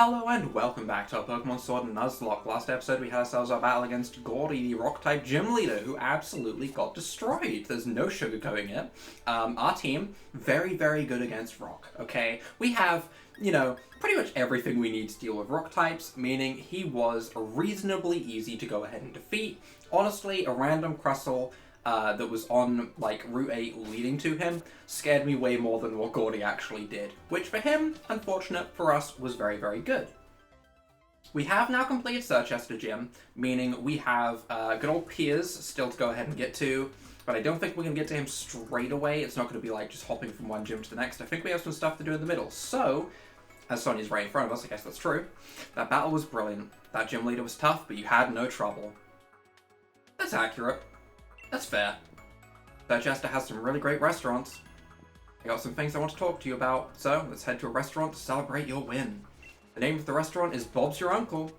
Hello and welcome back to our Pokemon Sword and Nuzlocke. Last episode we had ourselves our battle against Gurdurr, the Rock-type gym leader, who absolutely got destroyed. There's no sugarcoating it. Our team, very, very good against Rock, okay? We have, pretty much everything we need to deal with Rock types, meaning he was reasonably easy to go ahead and defeat. Honestly, a random Crustle that was on, Route 8 leading to him scared me way more than what Gurdurr actually did, which for him, unfortunate, for us, was very, very good. We have now completed Circhester Gym, meaning we have good old Piers still to go ahead and get to, but I don't think we can get to him straight away. It's not going to be like just hopping from one gym to the next. I think we have some stuff to do in the middle. So, as Sonia's right in front of us, I guess that's true. That battle was brilliant. That gym leader was tough, but you had no trouble. That's accurate. That's fair. Circhester has some really great restaurants. I got some things I want to talk to you about, so let's head to a restaurant to celebrate your win. The name of the restaurant is Bob's Your Uncle.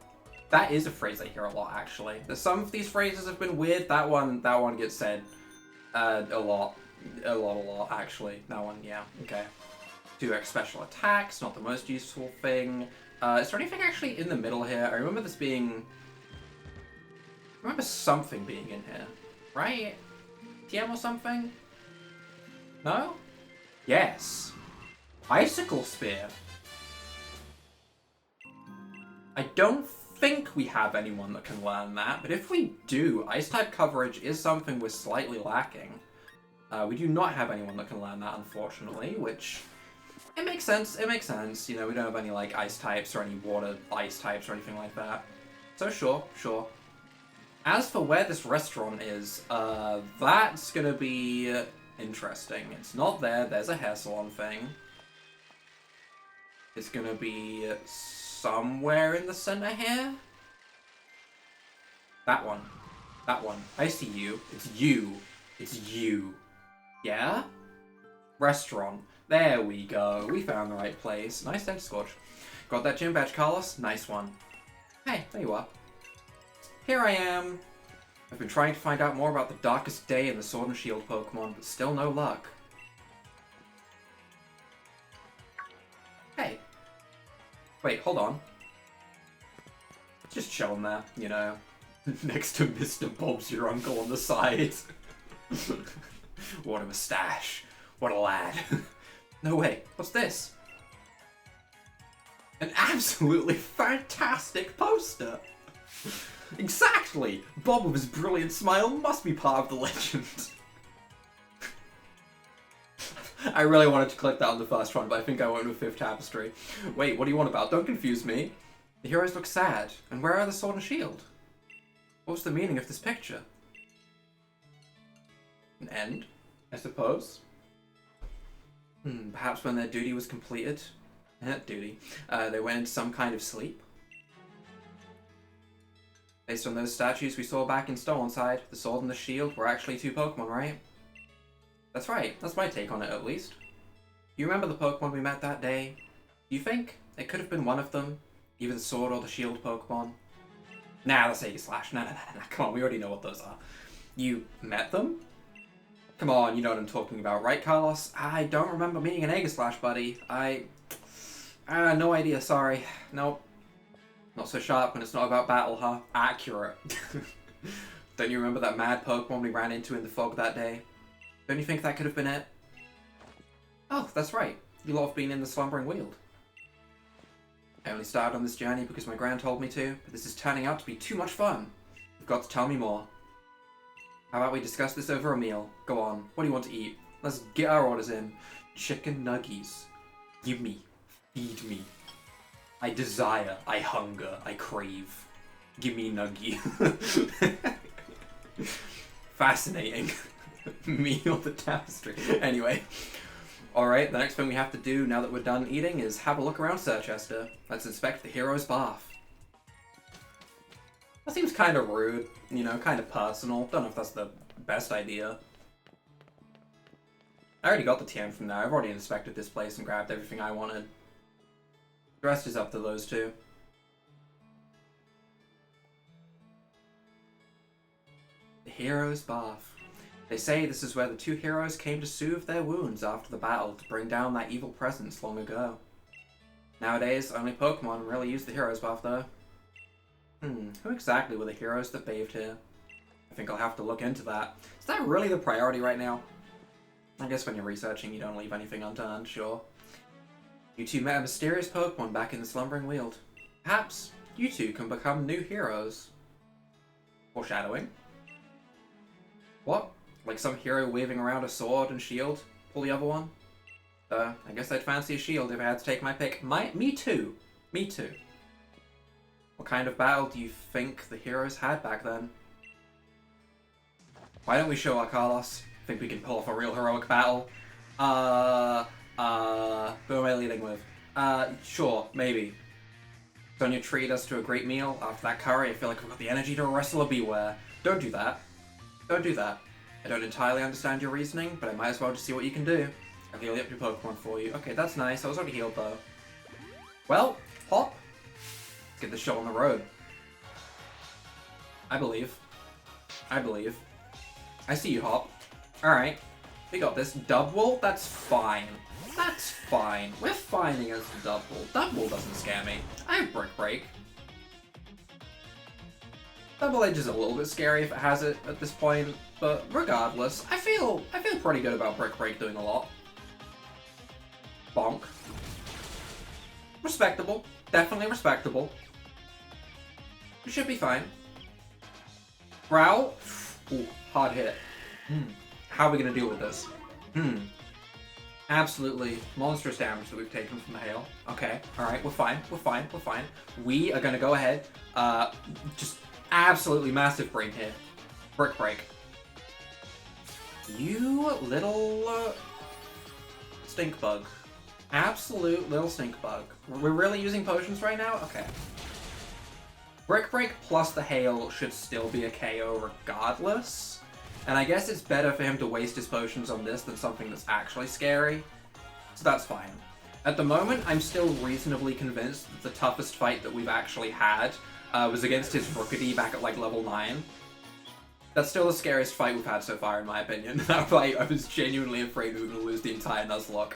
That is a phrase I hear a lot, actually. Some of these phrases have been weird. That one gets said a lot, actually. That one, yeah, okay. 2x special attacks, not the most useful thing. Is there anything actually in the middle here? I remember something being in here. Right? TM or something? No? Yes. Icicle Spear. I don't think we have anyone that can learn that, but if we do, Ice-type coverage is something we're slightly lacking. We do not have anyone that can learn that, unfortunately, which... It makes sense, we don't have any, Ice types or any Water Ice types or anything like that. So sure. As for where this restaurant is, that's gonna be interesting. It's not there, there's a hair salon thing. It's gonna be somewhere in the center here? That one. I see you. It's you. Yeah? Restaurant. There we go. We found the right place. Nice Edge Scorch. Got that gym badge, Carlos? Nice one. Hey, there you are. Here I am. I've been trying to find out more about the darkest day in the Sword and Shield Pokemon, but still no luck. Hey. Wait, hold on. Just chilling there, next to Mr. Bob's Your Uncle on the side. What a moustache. What a lad. No way. What's this? An absolutely fantastic poster! Exactly! Bob with his brilliant smile must be part of the legend. I really wanted to click that on the first one, but I think I went with Fifth Tapestry. Wait, what do you want about? Don't confuse me. The heroes look sad. And where are the Sword and Shield? What was the meaning of this picture? An end, I suppose? Perhaps when their duty was completed. They went into some kind of sleep. Based on those statues we saw back in Stolendside, the Sword and the Shield were actually two Pokemon, right? That's right, that's my take on it at least. You remember the Pokemon we met that day? Do you think it could have been one of them? Either the Sword or the Shield Pokemon? Nah, that's Aegislash. Nah, come on, we already know what those are. You met them? Come on, you know what I'm talking about, right, Carlos? I don't remember meeting an Aegislash, buddy. No idea, sorry. Nope. Not so sharp when it's not about battle, huh? Accurate. Don't you remember that mad Pokemon we ran into in the fog that day? Don't you think that could have been it? Oh, that's right. You lot have been in the Slumbering Weald. I only started on this journey because my gran told me to, but this is turning out to be too much fun. You've got to tell me more. How about we discuss this over a meal? Go on. What do you want to eat? Let's get our orders in. Chicken nuggies. Give me. Feed me. I desire. I hunger. I crave. Give me nuggy. Fascinating. Me or the tapestry. Anyway. Alright, the next thing we have to do now that we're done eating is have a look around Circhester. Let's inspect the hero's bath. That seems kind of rude, kind of personal. Don't know if that's the best idea. I already got the TM from there. I've already inspected this place and grabbed everything I wanted. The rest is up to those two. The hero's bath. They say this is where the two heroes came to soothe their wounds after the battle to bring down that evil presence long ago. Nowadays, only Pokemon really use the Heroes buff, though. Who exactly were the heroes that bathed here? I think I'll have to look into that. Is that really the priority right now? I guess when you're researching, you don't leave anything unturned, sure. You two met a mysterious Pokemon back in the Slumbering Weald. Perhaps you two can become new heroes. Foreshadowing? What? Like some hero waving around a sword and shield? Pull the other one? I guess I'd fancy a shield if I had to take my pick. Me too. Me too. What kind of battle do you think the heroes had back then? Why don't we show our Carlos? Think we can pull off a real heroic battle? Who am I leading with? Sure, maybe. Sonia treated us to a great meal. After that curry, I feel like I've got the energy to wrestle a Beware. Don't do that. Don't do that. I don't entirely understand your reasoning, but I might as well just see what you can do. I'll heal up your Pokemon for you. Okay, that's nice. I was already healed, though. Well, hop. Let's get this show on the road. I believe. I believe. I see you, Hop. Alright. We got this. Dubwool? That's fine. That's fine. We're fine against Dubwool. Dubwool doesn't scare me. I have Brick Break. Double Edge is a little bit scary if it has it at this point, but regardless, I feel pretty good about Brick Break doing a lot. Bonk. Respectable. Definitely respectable. We should be fine. Growl? Ooh, hard hit. How are we going to deal with this? Absolutely monstrous damage that we've taken from the hail. Okay, alright, we're fine, we're fine, we're fine. We are going to go ahead, just absolutely massive brain hit. Brick Break. You little stink bug. Absolute little stink bug. We're really using potions right now? Okay. Brick Break plus the hail should still be a KO regardless. And I guess it's better for him to waste his potions on this than something that's actually scary. So that's fine. At the moment, I'm still reasonably convinced that the toughest fight that we've actually had was against his Rookity back at like level 9. That's still the scariest fight we've had so far, in my opinion. That fight, I was genuinely afraid we were going to lose the entire Nuzlocke.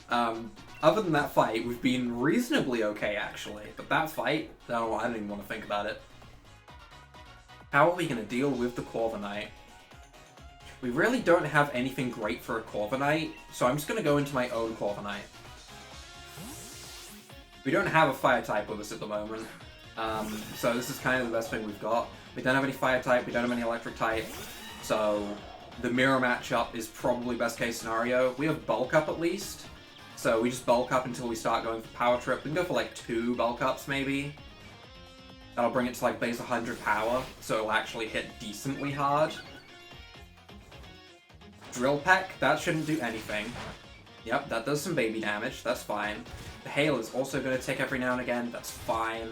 Other than that fight, we've been reasonably okay, actually. But that fight, I don't even want to think about it. How are we going to deal with the Corviknight? We really don't have anything great for a Corviknight, so I'm just going to go into my own Corviknight. We don't have a Fire type with us at the moment, so this is kind of the best thing we've got. We don't have any Fire type, we don't have any Electric type, so the mirror matchup is probably best case scenario. We have Bulk Up at least, so we just Bulk Up until we start going for Power Trip. We can go for like 2 Bulk Ups maybe. That'll bring it to like base 100 power, so it'll actually hit decently hard. Drill Peck, that shouldn't do anything. Yep, that does some baby damage, that's fine. The hail is also going to tick every now and again, that's fine.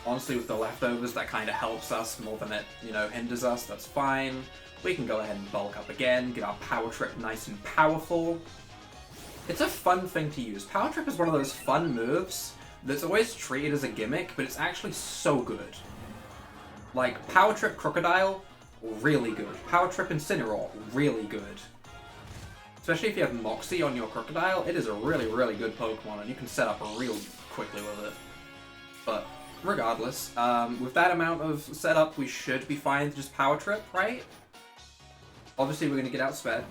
Honestly, with the leftovers, that kind of helps us more than it, hinders us, that's fine. We can go ahead and bulk up again, get our Power Trip nice and powerful. It's a fun thing to use. Power Trip is one of those fun moves that's always treated as a gimmick, but it's actually so good. Like, Power Trip Crocodile, really good. Power Trip Incineroar, really good. Especially if you have Moxie on your Crocodile, it is a really, really good Pokemon, and you can set up real quickly with it. But regardless, with that amount of setup, we should be fine to just Power Trip, right? Obviously, we're going to get outsped.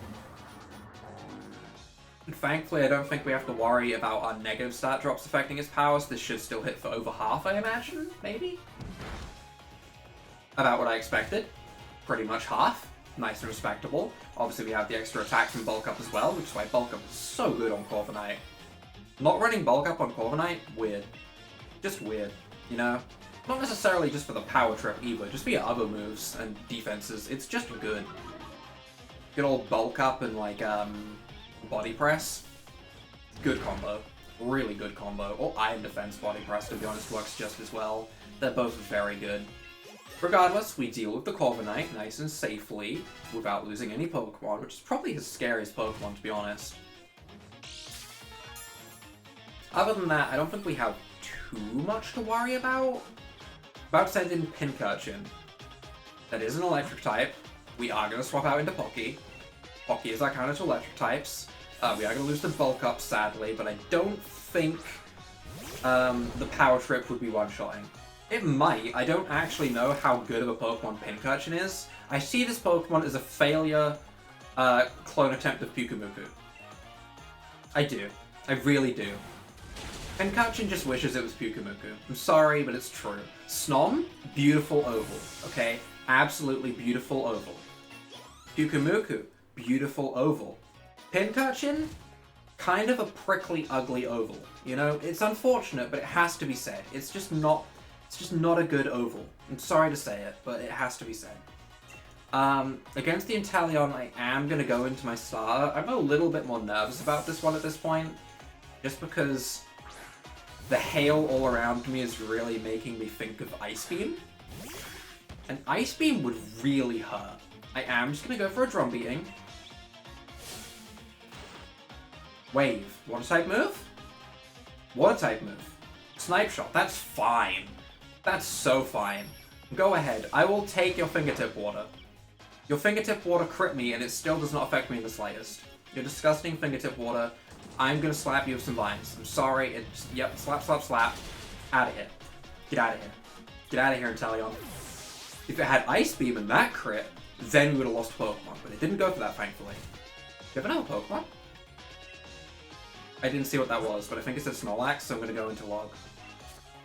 And thankfully, I don't think we have to worry about our negative stat drops affecting his powers. This should still hit for over half, I imagine? Maybe? About what I expected. Pretty much half. Nice and respectable. Obviously, we have the extra attack from Bulk Up as well, which is why Bulk Up is so good on Corviknight. Not running Bulk Up on Corviknight, weird. Just weird, Not necessarily just for the Power Trip either, just for your other moves and defenses. It's just good. Good old Bulk Up and, like, Body Press. Good combo. Really good combo. Or Iron Defense Body Press, to be honest, works just as well. They're both very good. Regardless, we deal with the Corviknight nice and safely without losing any Pokemon, which is probably his scariest Pokemon, to be honest. Other than that, I don't think we have too much to worry about. About to send in Pincurchin. That is an Electric type. We are going to swap out into Pocky. Pocky is our counter to Electric types. We are going to lose the bulk up, sadly, but I don't think the power trip would be one-shotting. It might. I don't actually know how good of a Pokemon Pincurchin is. I see this Pokemon as a failure clone attempt of Pyukumuku. I do. I really do. Pincurchin just wishes it was Pyukumuku. I'm sorry, but it's true. Snom, beautiful oval, okay? Absolutely beautiful oval. Pyukumuku, beautiful oval. Pincurchin, kind of a prickly, ugly oval. You know, it's unfortunate, but it has to be said. It's just not a good oval. I'm sorry to say it, but it has to be said. Against the Inteleon, I am going to go into my starter. I'm a little bit more nervous about this one at this point, just because the hail all around me is really making me think of Ice Beam. And Ice Beam would really hurt. I am just going to go for a Drum Beating. Wave. Water type move? Water type move. Snipe Shot. That's fine. That's so fine. Go ahead. I will take your Fingertip Water. Your Fingertip Water crit me and it still does not affect me in the slightest. Your disgusting Fingertip Water. I'm gonna slap you with some vines. I'm sorry. Yep, slap, slap, slap. Out of here. Get out of here. Get out of here, Inteleon. If it had Ice Beam and that crit, then we would have lost Pokemon. But it didn't go for that, thankfully. Do you have another Pokemon? I didn't see what that was, but I think it said Snorlax, so I'm gonna go into log.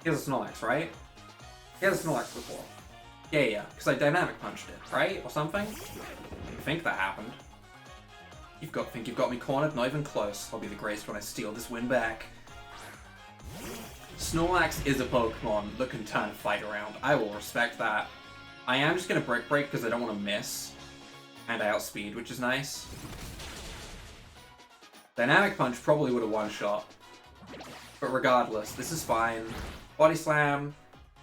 He has a Snorlax, right? He has a Snorlax before. Yeah, because I Dynamic Punched it, right? Or something? I think that happened. Think you've got me cornered? Not even close. I'll be the greatest when I steal this win back. Snorlax is a Pokemon that can turn a fight around. I will respect that. I am just going to Brick Break because I don't want to miss. And I outspeed, which is nice. Dynamic Punch probably would have one-shot. But regardless, this is fine. Body Slam.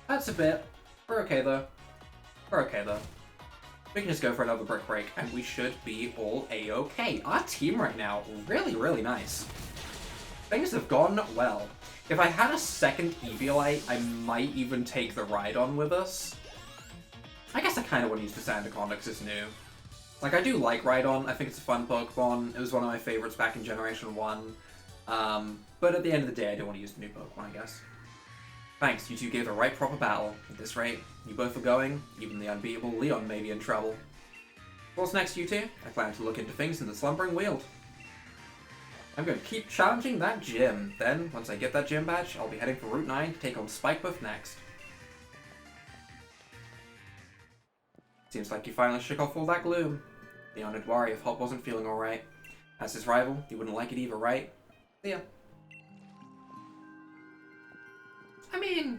That's a bit. We're okay though. We're okay though. We can just go for another Brick Break, and we should be all A-okay. Our team right now, really, really nice. Things have gone well. If I had a second Eviolite, I might even take the Rhydon with us. I guess I kind of want to use the Sandaconda because it's new. Like, I do like Rhydon. I think it's a fun Pokemon. It was one of my favorites back in Generation 1. But at the end of the day, I don't want to use the new Pokemon, I guess. Thanks, you two gave the right proper battle. At this rate, you both are going, even the unbeatable Leon may be in trouble. What's next, you two? I plan to look into things in the Slumbering Weald. I'm going to keep challenging that gym. Then, once I get that gym badge, I'll be heading for Route 9 to take on Spikebuff next. Seems like you finally shook off all that gloom. Leon would worry if Hop wasn't feeling alright. As his rival, you wouldn't like it either, right? See ya. I mean,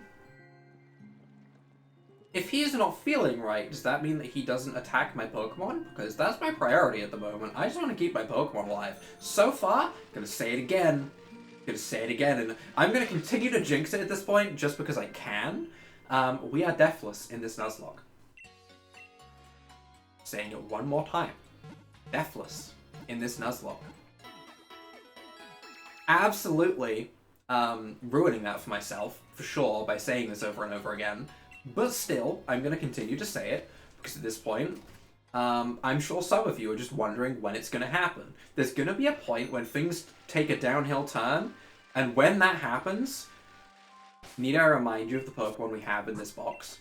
if he is not feeling right, does that mean that he doesn't attack my Pokemon? Because that's my priority at the moment. I just want to keep my Pokemon alive. So far, gonna say it again. And I'm gonna continue to jinx it at this point just because I can. We are deathless in this Nuzlocke. Saying it one more time. Deathless in this Nuzlocke. Absolutely ruining that for myself, for sure, by saying this over and over again. But still, I'm going to continue to say it, because at this point, I'm sure some of you are just wondering when it's going to happen. There's going to be a point when things take a downhill turn, and when that happens, need I remind you of the Pokemon we have in this box?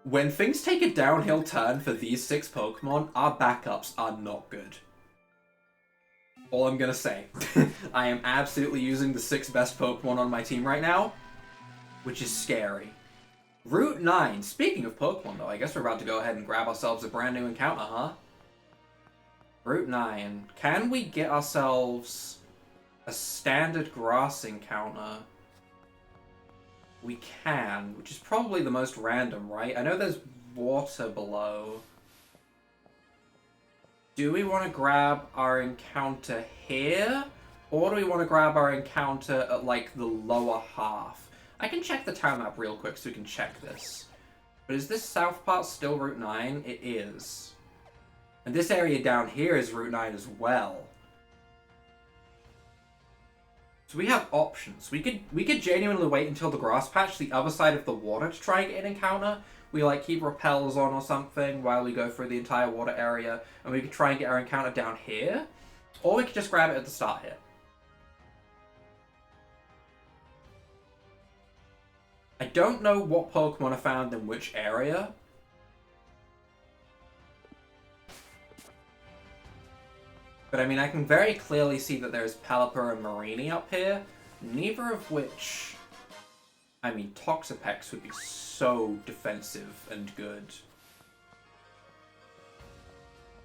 When things take a downhill turn for these 6 Pokemon, our backups are not good. All I'm gonna say. I am absolutely using the 6 best Pokemon on my team right now, which is scary. Route 9. Speaking of Pokemon, though, I guess we're about to go ahead and grab ourselves a brand new encounter, huh? Route 9. Can we get ourselves a standard grass encounter? We can, which is probably the most random, right? I know there's water below. Do we want to grab our encounter here? Or do we want to grab our encounter at, like, the lower half? I can check the town map real quick so we can check this. But is this south part still Route 9? It is. And this area down here is Route 9 as well. So we have options. We could genuinely wait until the grass patch, the other side of the water, to try and get an encounter. We like keep repels on or something while we go through the entire water area, and we could try and get our encounter down here. Or we could just grab it at the start here. I don't know what Pokemon are found in which area. But I mean, I can very clearly see that there's Pelipper and Marnie up here, neither of which... I mean, Toxapex would be so defensive and good.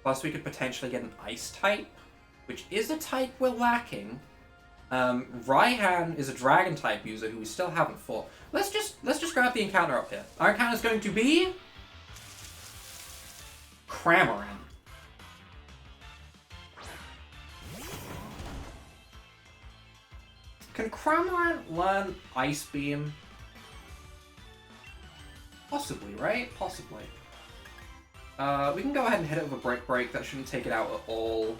Plus, we could potentially get an Ice type, which is a type we're lacking. Raihan is a Dragon type user who we still haven't fought. Let's just grab the encounter up here. Our encounter is going to be Cramorant. Can Cramorant learn Ice Beam? Possibly, right? Possibly. We can go ahead and hit it with a Brick Break. That shouldn't take it out at all.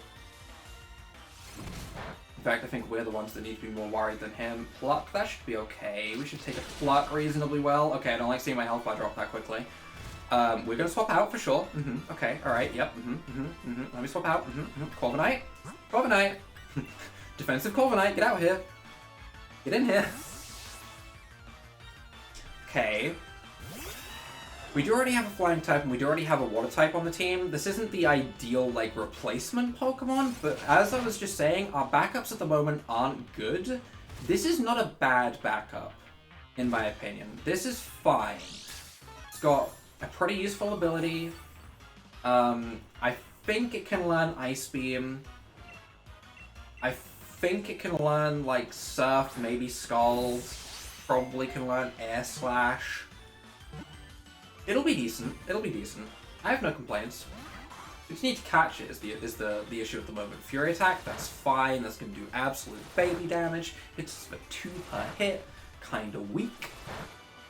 In fact, I think we're the ones that need to be more worried than him. Pluck, that should be okay. We should take a Pluck reasonably well. Okay, I don't like seeing my health bar drop that quickly. We're gonna swap out for sure. Okay, alright, yep. Let me swap out. Corviknight. Corviknight. Defensive Corviknight, get out here. Get in here. Okay. We do already have a flying type and we do already have a water type on the team. This isn't the ideal, like, replacement Pokemon, but as I was just saying, our backups at the moment aren't good. This is not a bad backup, in my opinion. This is fine. It's got a pretty useful ability. I think it can learn Ice Beam. I think it can learn, like, Surf, maybe Scald. Probably can learn Air Slash. It'll be decent. It'll be decent. I have no complaints. We just need to catch it is the issue at the moment. Fury Attack, that's fine. That's going to do absolute baby damage. It's a 2 per hit. Kind of weak.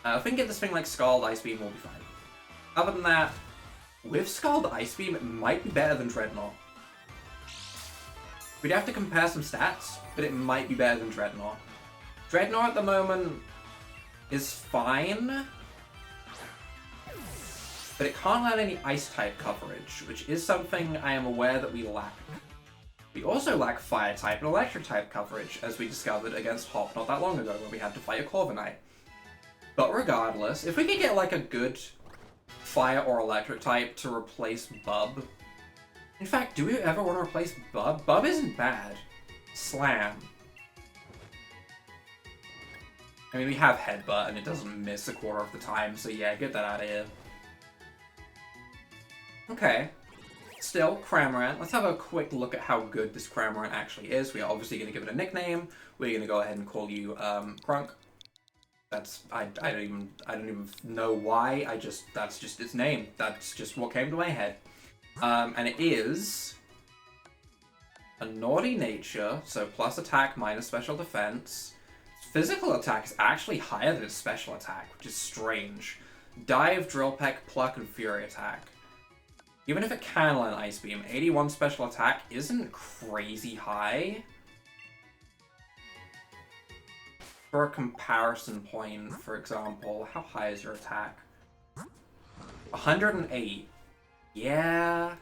If we can get this thing like Scald, Ice Beam, we'll be fine. Other than that, with Scald Ice Beam, it might be better than Dreadnought. We'd have to compare some stats, but it might be better than Dreadnought. Dreadnought at the moment is fine, but it can't learn any Ice-type coverage, which is something I am aware that we lack. We also lack Fire-type and Electric-type coverage, as we discovered against Hop not that long ago, where we had to fight a Corviknight. But regardless, if we could get like a good Fire or Electric-type to replace Bub... In fact, do we ever want to replace Bub? Bub isn't bad. Slam. I mean, we have Headbutt, and it doesn't miss a quarter of the time, so yeah, get that out of here. Okay. Still, Cramorant. Let's have a quick look at how good this Cramorant actually is. We are obviously going to give it a nickname. We're going to go ahead and call you, Crunk. That's, I don't even know why, that's just its name. That's just what came to my head. And it is a naughty nature, so plus attack minus special defense. Its physical attack is actually higher than its special attack, which is strange. Dive, Drill Peck, Pluck, and Fury Attack. Even if it can learn Ice Beam, 81 special attack isn't crazy high. For a comparison point, for example, how high is your attack? 108. Yeah,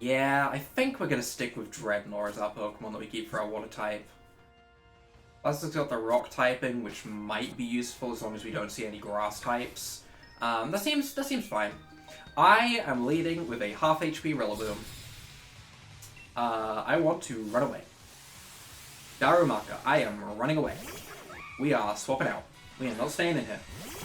I think we're going to stick with Dreadnought as our Pokemon that we keep for our water type. Plus it's got the rock typing, which might be useful as long as we don't see any grass types. That seems fine. I am leading with a half HP Rillaboom. I want to run away. Darumaka, I am running away. We are swapping out. We are not staying in here.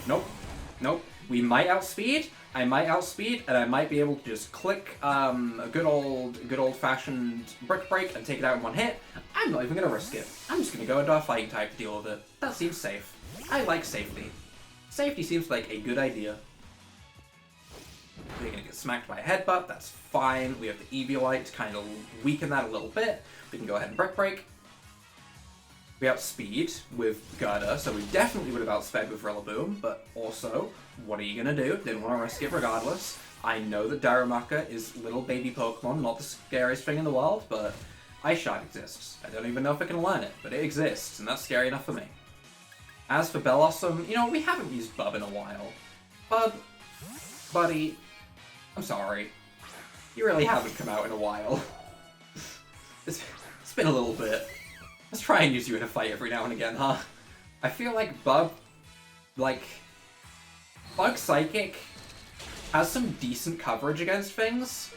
Nope. We might outspeed. I might outspeed, and I might be able to just click a good old-fashioned Brick Break and take it out in one hit. I'm not even going to risk it. I'm just going to go into our fighting type to deal with it. That seems safe. I like safety. Safety seems like a good idea. We're going to get smacked by a headbutt. That's fine. We have the Eviolite to kind of weaken that a little bit. We can go ahead and Brick Break. We outspeed with Gurdurr, so we definitely would have outsped with Rillaboom, but also, what are you going to do? Didn't want to risk it regardless. I know that Darumaka is little baby Pokemon, not the scariest thing in the world, but Ice Shard exists. I don't even know if I can learn it, but it exists, and that's scary enough for me. As for Bellossom, you know, we haven't used Bub in a while. Bub, buddy, I'm sorry. You really haven't come out in a while. It's been a little bit. Let's try and use you in a fight every now and again, huh? I feel like Bug Psychic has some decent coverage against things.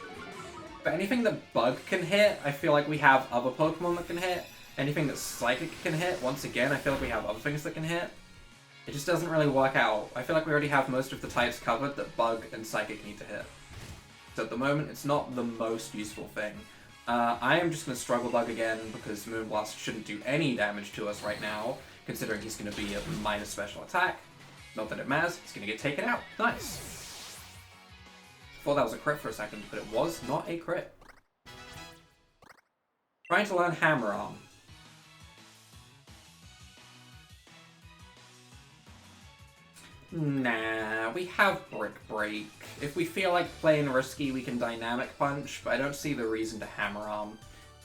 But anything that Bug can hit, I feel like we have other Pokemon that can hit. Anything that Psychic can hit, once again, I feel like we have other things that can hit. It just doesn't really work out. I feel like we already have most of the types covered that Bug and Psychic need to hit. So at the moment, it's not the most useful thing. I am just going to struggle Bug again because Moonblast shouldn't do any damage to us right now, considering he's going to be a minus special attack. Not that it matters, he's going to get taken out. Nice. Thought that was a crit for a second, but it was not a crit. Trying to learn Hammer Arm. Nah, we have Brick Break. If we feel like playing risky, we can Dynamic Punch, but I don't see the reason to Hammer Arm.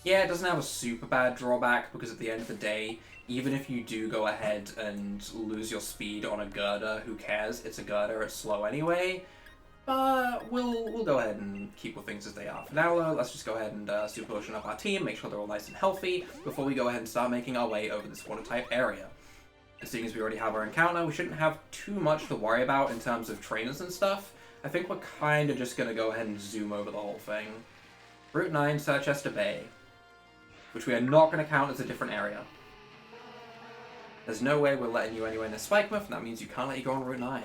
Yeah, it doesn't have a super bad drawback, because at the end of the day, even if you do go ahead and lose your speed on a Gurdurr, who cares? It's a Gurdurr, it's slow anyway. But we'll go ahead and keep with things as they are. For now, though, let's just go ahead and Super Potion up our team, make sure they're all nice and healthy, before we go ahead and start making our way over this Water-type area. And seeing as we already have our encounter, we shouldn't have too much to worry about in terms of trainers and stuff. I think we're kind of just going to go ahead and zoom over the whole thing. Route 9, Sirchester Bay, which we are not going to count as a different area. There's no way we're letting you anywhere near Spikemuth, and that means you can't let you go on Route 9.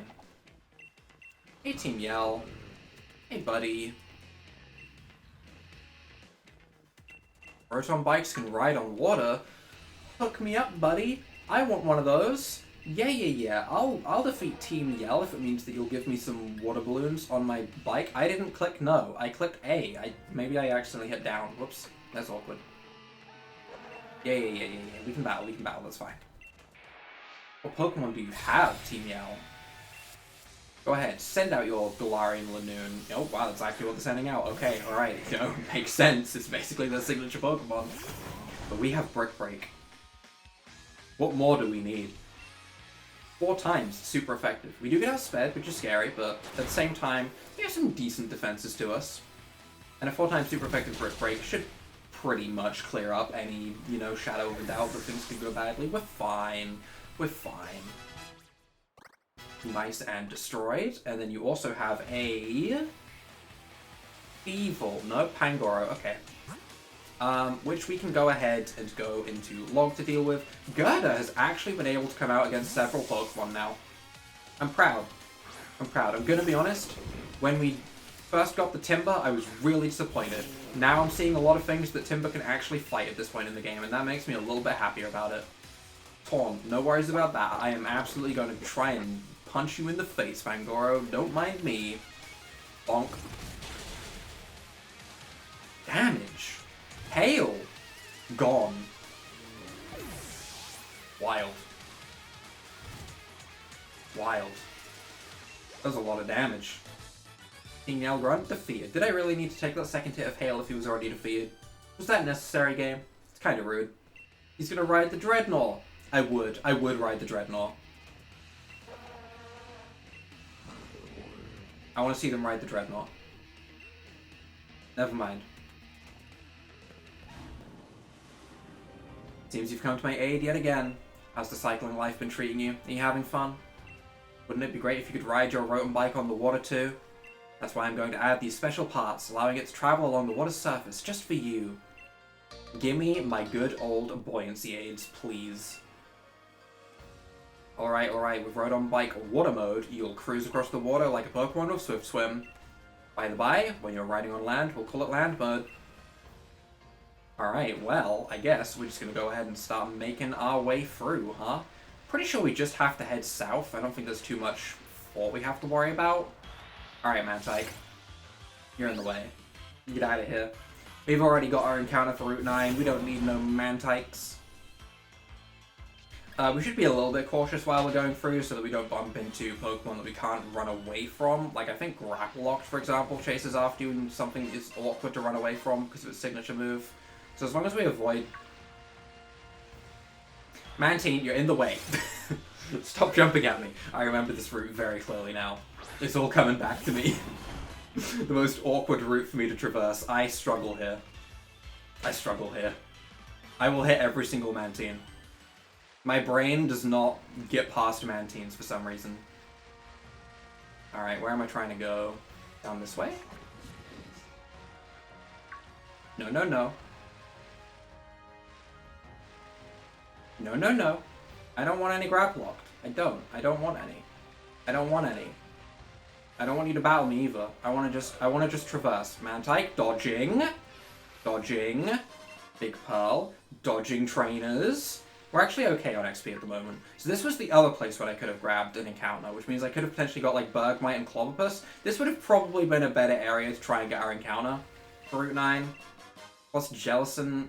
Hey, Team Yell. Hey, buddy. Rotom bikes can ride on water? Hook me up, buddy. I want one of those. Yeah. I'll defeat Team Yell if it means that you'll give me some water balloons on my bike. I didn't click no. I clicked A. Maybe I accidentally hit down. Whoops. That's awkward. Yeah. We can battle. That's fine. What Pokemon do you have, Team Yell? Go ahead. Send out your Galarian Lanoon. Oh, wow. That's actually what they're sending out. Okay. Alright. You know, makes sense. It's basically their signature Pokemon. But we have Brick Break. What more do we need? 4 times, super effective. We do get outsped, which is scary, but at the same time, we have some decent defenses to us. And a 4 times super effective Brick Break should pretty much clear up any, you know, shadow of a doubt that things could go badly. We're fine. We're fine. Nice and destroyed. And then you also have a... Evil. No, Pangoro. Okay. Which we can go ahead and go into Log to deal with. Gurdurr has actually been able to come out against several Pokemon now. I'm proud. I'm gonna be honest, when we first got the Timber, I was really disappointed. Now I'm seeing a lot of things that Timber can actually fight at this point in the game, and that makes me a little bit happier about it. Torn, no worries about that. I am absolutely going to try and punch you in the face, Fangoro. Don't mind me. Bonk. Damage. Hail! Gone. Wild. That was a lot of damage. Team Yell Grunt defeated. Did I really need to take that second hit of Hail if he was already defeated? Was that necessary, game? It's kind of rude. He's gonna ride the Dreadnought. I would ride the Dreadnought. I want to see them ride the Dreadnought. Never mind. Seems you've come to my aid yet again. How's the cycling life been treating you? Are you having fun? Wouldn't it be great if you could ride your Rotom bike on the water too? That's why I'm going to add these special parts, allowing it to travel along the water's surface just for you. Gimme my good old buoyancy aids, please. Alright, with Rotom Bike Water Mode, you'll cruise across the water like a Pokemon with Swift Swim. By the by, when you're riding on land, we'll call it Land Mode. Alright, well, I guess we're just gonna go ahead and start making our way through, huh? Pretty sure we just have to head south. I don't think there's too much fort we have to worry about. Alright, Mantike. You're in the way. Get out of here. We've already got our encounter for Route 9. We don't need no Mantikes. We should be a little bit cautious while we're going through so that we don't bump into Pokemon that we can't run away from. Like, I think Grapple Locked, for example, chases after you and something is awkward to run away from because of its signature move. So as long as we avoid... Mantine, you're in the way. Stop jumping at me. I remember this route very clearly now. It's all coming back to me. The most awkward route for me to traverse. I struggle here. I struggle here. I will hit every single Mantine. My brain does not get past Mantines for some reason. Alright, where am I trying to go? Down this way? No, no, no. No, no, no. I don't want any grab locked. I don't. I don't want any. I don't want any. I don't want you to battle me either. I want to just traverse. Mantike, dodging. Dodging. Big Pearl. Dodging trainers. We're actually okay on XP at the moment. So this was the other place where I could have grabbed an encounter, which means I could have potentially got like Bergmite and Clobbopus. This would have probably been a better area to try and get our encounter for Route 9. Plus Jellicent.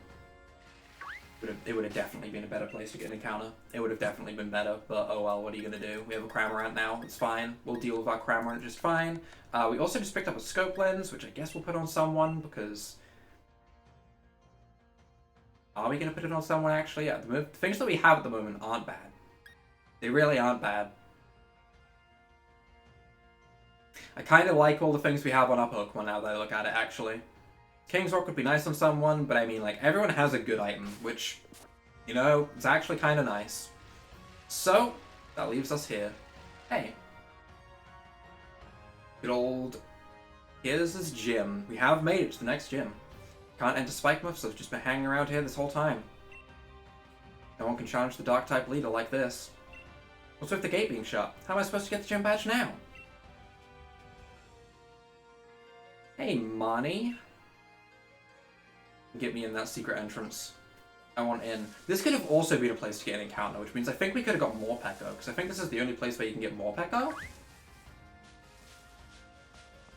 It would have definitely been a better place to get an encounter. It would have definitely been better, but oh well, what are you going to do? We have a Cramorant now, it's fine. We'll deal with our Cramorant just fine. We also just picked up a Scope Lens, which I guess we'll put on someone, because... Are we going to put it on someone, actually? Yeah, the things that we have at the moment aren't bad. They really aren't bad. I kind of like all the things we have on our Pokemon now that I look at it, actually. King's Rock would be nice on someone, but I mean, like, everyone has a good item, which, you know, is actually kind of nice. So, that leaves us here. Hey. Good old... Here's this gym. We have made it to the next gym. Can't enter Spikemuth, so I've just been hanging around here this whole time. No one can challenge the Dark-type leader like this. What's with the gate being shut? How am I supposed to get the gym badge now? Hey, Marnie. Get me in that secret entrance. I want in. This could have also been a place to get an encounter, which means I think we could have got Morpeko, because I think this is the only place where you can get Morpeko.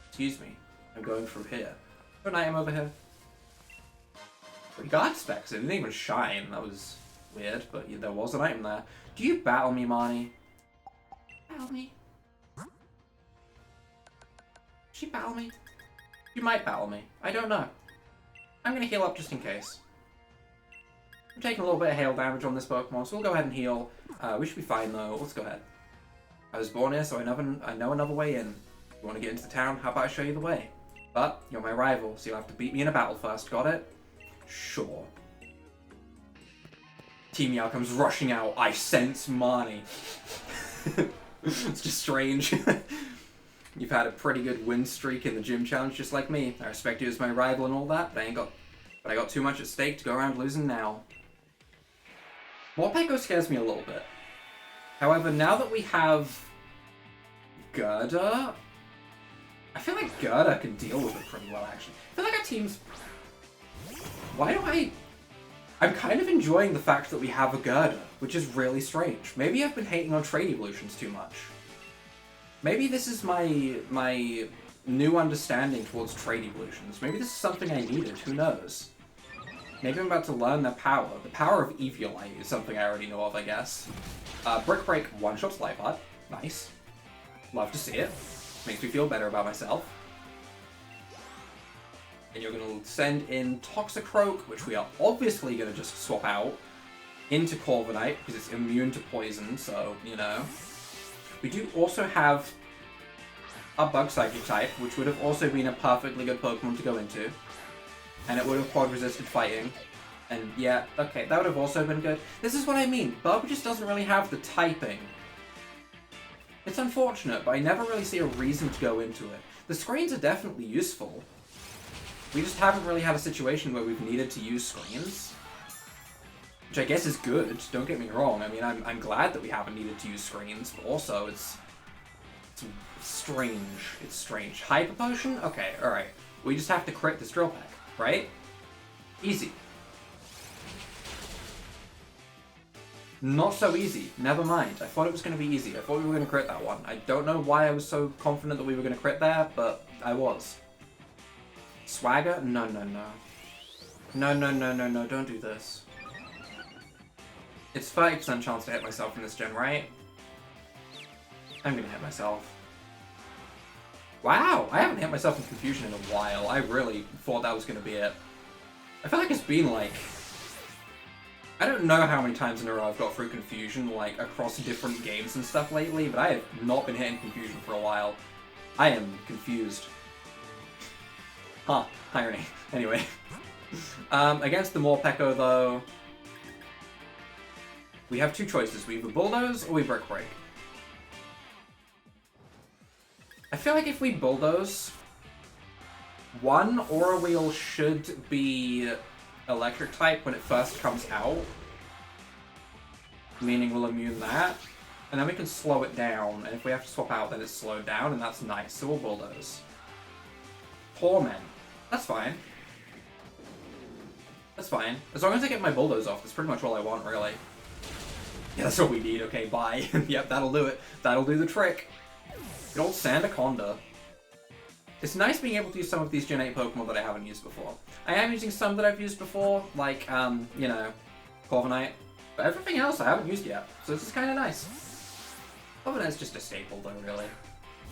Excuse me. I'm going through here. An item over here. Regard specs. It didn't even shine. That was weird, but yeah, there was an item there. Do you battle me, Marnie? Battle me? She battle me? You might battle me. I don't know. I'm going to heal up just in case. I'm taking a little bit of hail damage on this Pokemon, so we'll go ahead and heal. We should be fine, though. Let's go ahead. I was born here, so I know another way in. You want to get into the town? How about I show you the way? But you're my rival, so you'll have to beat me in a battle first. Got it? Sure. Team Meow comes rushing out. I sense Marnie. It's just strange. You've had a pretty good win streak in the gym challenge, just like me. I respect you as my rival and all that, but I got too much at stake to go around losing now. Morpeko scares me a little bit. However, now that we have Gurdurr, I feel like Gurdurr can deal with it pretty well, actually. I feel like our team's... Why do I'm kind of enjoying the fact that we have a Gurdurr, which is really strange. Maybe I've been hating on trade evolutions too much. Maybe this is my new understanding towards trade evolutions. Maybe this is something I needed, who knows? Maybe I'm about to learn their power. The power of Eviolite is something I already know of, I guess. Brick Break one-shots Life Art. Nice. Love to see it. Makes me feel better about myself. And you're going to send in Toxicroak, which we are obviously going to just swap out, into Corviknight, because it's immune to poison, so, you know. We do also have a Bug Psychic type, which would have also been a perfectly good Pokemon to go into. And it would have quad-resisted fighting. And yeah, okay, that would have also been good. This is what I mean. Bug just doesn't really have the typing. It's unfortunate, but I never really see a reason to go into it. The screens are definitely useful. We just haven't really had a situation where we've needed to use screens. Which I guess is good, don't get me wrong. I mean, I'm glad that we haven't needed to use screens, but also it's strange. It's strange. Hyper Potion? Okay, alright. We just have to crit this Drill Peck, right? Easy. Not so easy. Never mind. I thought it was going to be easy. I thought we were going to crit that one. I don't know why I was so confident that we were going to crit there, but I was. Swagger? No, no, no. No, no, no, no, no. Don't do this. It's 30% chance to hit myself in this gen, right? I'm going to hit myself. Wow! I haven't hit myself in Confusion in a while. I really thought that was going to be it. I feel like it's been like... I don't know how many times in a row I've got through Confusion, like, across different games and stuff lately, but I have not been hitting Confusion for a while. I am confused. Huh. Irony. Anyway. Against the Morpeko, though, we have two choices. We either Bulldoze or we Brick Break. I feel like if we Bulldoze, one Aura Wheel should be Electric type when it first comes out, meaning we'll immune that, and then we can slow it down, and if we have to swap out, then it's slowed down, and that's nice, so we'll Bulldoze. Torment. That's fine. That's fine. As long as I get my Bulldoze off, that's pretty much all I want, really. Yeah, that's what we need. Okay, bye. Yep, that'll do it. That'll do the trick. Good old Sandaconda. It's nice being able to use some of these Gen 8 Pokemon that I haven't used before. I am using some that I've used before, like, you know, Corviknight. But everything else I haven't used yet, so this is kind of nice. Corviknight's just a staple, though, really.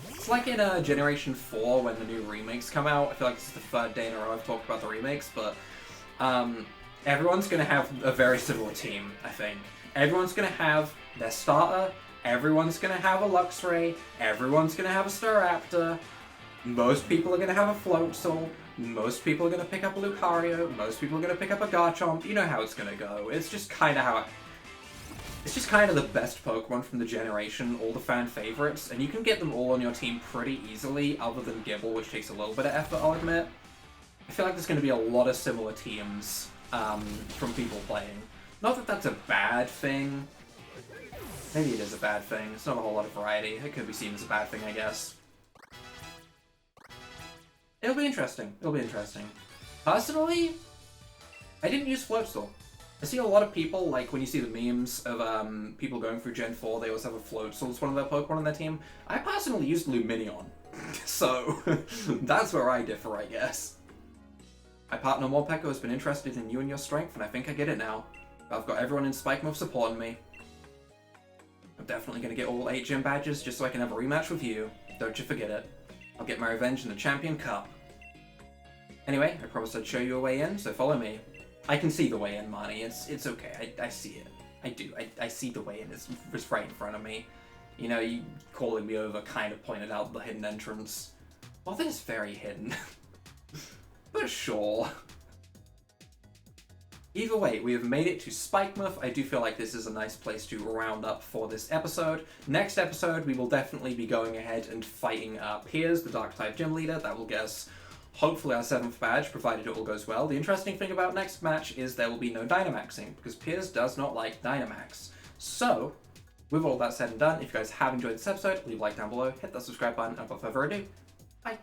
It's like in Generation 4 when the new remakes come out. I feel like this is the third day in a row I've talked about the remakes, but everyone's going to have a very similar team, I think. Everyone's going to have their starter, everyone's going to have a Luxray, everyone's going to have a Staraptor, most people are going to have a Floatzel, most people are going to pick up a Lucario, most people are going to pick up a Garchomp. You know how it's going to go. It's just kind of how it's just kind of the best Pokemon from the generation, all the fan favorites, and you can get them all on your team pretty easily, other than Gible, which takes a little bit of effort, I'll admit. I feel like there's going to be a lot of similar teams from people playing. Not that that's a bad thing. Maybe it is a bad thing. It's not a whole lot of variety. It could be seen as a bad thing, I guess. It'll be interesting. It'll be interesting. Personally, I didn't use Floatzel. I see a lot of people, like, when you see the memes of people going through Gen 4, they always have a Floatzel as one of their Pokemon on their team. I personally used Lumineon. So, that's where I differ, I guess. My partner Morpeko has been interested in you and your strength, and I think I get it now. I've got everyone in Spikemuth supporting me. I'm definitely going to get all 8 gym badges just so I can have a rematch with you. Don't you forget it. I'll get my revenge in the Champion Cup. Anyway, I promised I'd show you a way in, so follow me. I can see the way in, Marnie. It's okay. I see it. I do. I see the way in. It's right in front of me. You know, you calling me over kind of pointed out the hidden entrance. Well, that is very hidden. But sure. Either way, we have made it to Spikemuth. I do feel like this is a nice place to round up for this episode. Next episode, we will definitely be going ahead and fighting Piers, the Dark-type gym leader. That will get us, hopefully, our 7th badge, provided it all goes well. The interesting thing about next match is there will be no Dynamaxing, because Piers does not like Dynamax. So, with all that said and done, if you guys have enjoyed this episode, leave a like down below, hit that subscribe button, and without further ado, bye!